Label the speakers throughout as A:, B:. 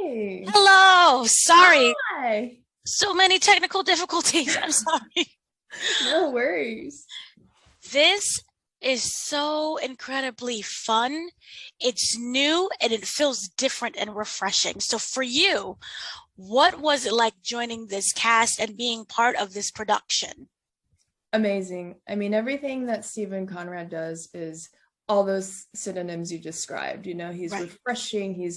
A: Hey.
B: Hello. Sorry.
A: Hi.
B: So many technical difficulties. I'm sorry.
A: No worries.
B: This is so incredibly fun. It's new and it feels different and refreshing. So for you, what was it like joining this cast and being part of this production?
A: Amazing. I mean, everything that Stephen Conrad does is all those synonyms you described. He's
B: Right.
A: refreshing.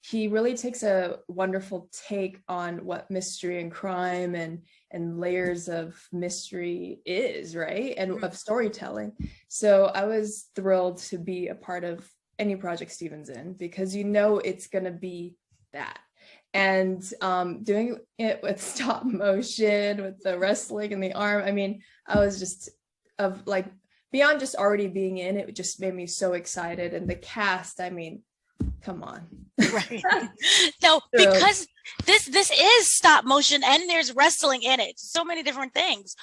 A: He really takes a wonderful take on what mystery and crime and layers of mystery is, right? And of storytelling. So I was thrilled to be a part of any project Stephen's in because it's going to be that. And doing it with stop motion, with the wrestling and the arm. I mean, I was just of like beyond just already being in it, just made me so excited. And the cast, I mean, come on.
B: Right. No, because this is stop motion and there's wrestling in it. So many different things.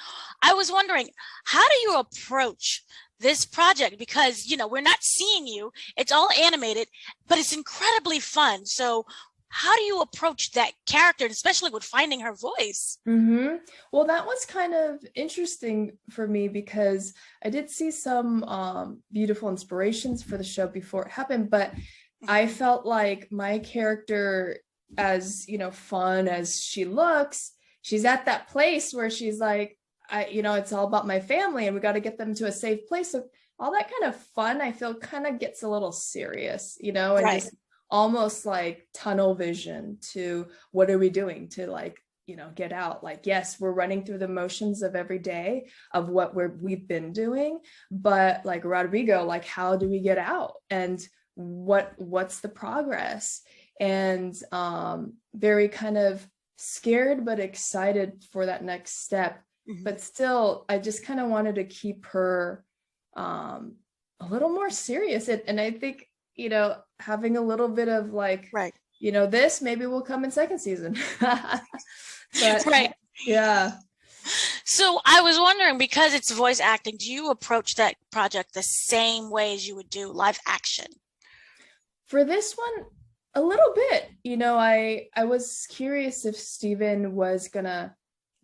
B: I was wondering, how do you approach this project? Because, we're not seeing you. It's all animated, but it's incredibly fun. So how do you approach that character, especially with finding her voice?
A: Well, that was kind of interesting for me because I did see some beautiful inspirations for the show before it happened, but I felt like my character, as fun as she looks, she's at that place where she's like, it's all about my family and we got to get them to a safe place. So all that kind of fun, I feel, kind of gets a little serious, and
B: Right.
A: just almost like tunnel vision to what are we doing to get out. Like, yes, we're running through the motions of every day of what we've been doing, but like Rodrigo, like, how do we get out and what's the progress? And very kind of scared but excited for that next step. But still, I just kind of wanted to keep her a little more serious. And I think, having a little bit of like,
B: right.
A: This maybe will come in second season. But,
B: right.
A: Yeah.
B: So I was wondering, because it's voice acting, do you approach that project the same way as you would do live action?
A: For this one, a little bit. I was curious if Steven was gonna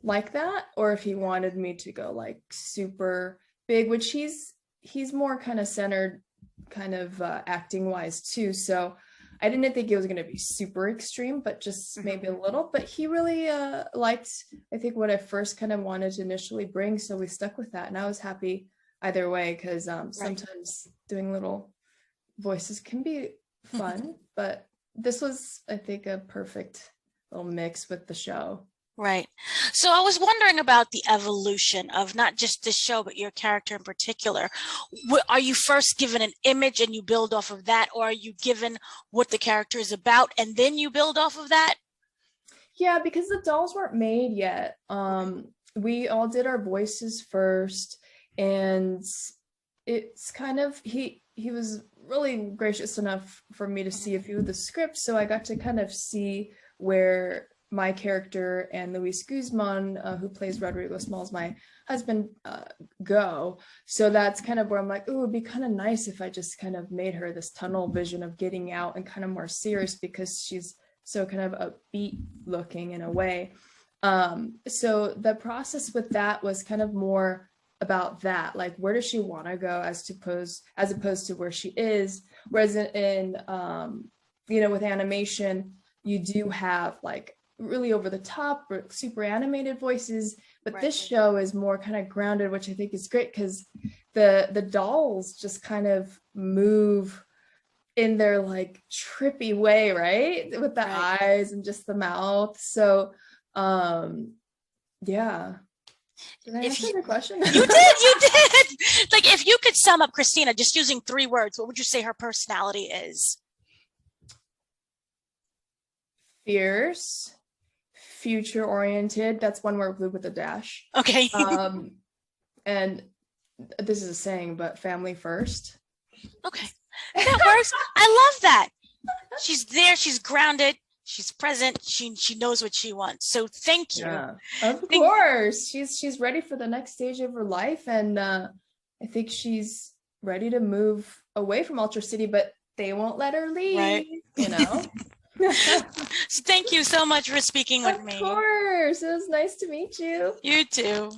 A: like that or if he wanted me to go like super big, which he's more kind of centered kind of acting wise too. So I didn't think it was going to be super extreme, but just maybe a little. But he really liked, I think, what I first kind of wanted to initially bring. So we stuck with that. And I was happy either way because sometimes doing little voices can be fun. But this was, I think, a perfect little mix with the show.
B: Right. So I was wondering about the evolution of not just this show, but your character in particular. Are you first given an image and you build off of that, or are you given what the character is about and then you build off of that?
A: Yeah, because the dolls weren't made yet. We all did our voices first, and it's kind of he was really gracious enough for me to see a few of the scripts, so I got to kind of see where my character and Luis Guzman, who plays Rodrigo Smalls, my husband, go. So that's kind of where I'm like, oh, it would be kind of nice if I just kind of made her this tunnel vision of getting out and kind of more serious because she's so kind of upbeat looking in a way. So the process with that was kind of more about that, like where does she want to go as opposed to where she is. Whereas in with animation, you do have like really over the top or super animated voices, but this show is more kind of grounded, which I think is great because the dolls just kind of move in their like trippy way, right, with the eyes and just the mouth. So yeah. Did I answer the question?
B: You did. Like, if you could sum up Christina just using 3 words, what would you say her personality is?
A: Fierce, future oriented. That's one word with a dash.
B: Okay.
A: And this is a saying, but family first.
B: Okay, that works. I love that. She's there. She's grounded. She's present. She knows what she wants. So thank you.
A: Yeah, of course. She's ready for the next stage of her life, and I think she's ready to move away from Ultra City, but they won't let her leave.
B: Right. So thank you so much for speaking with me.
A: Of course. It was nice to meet you.
B: You too.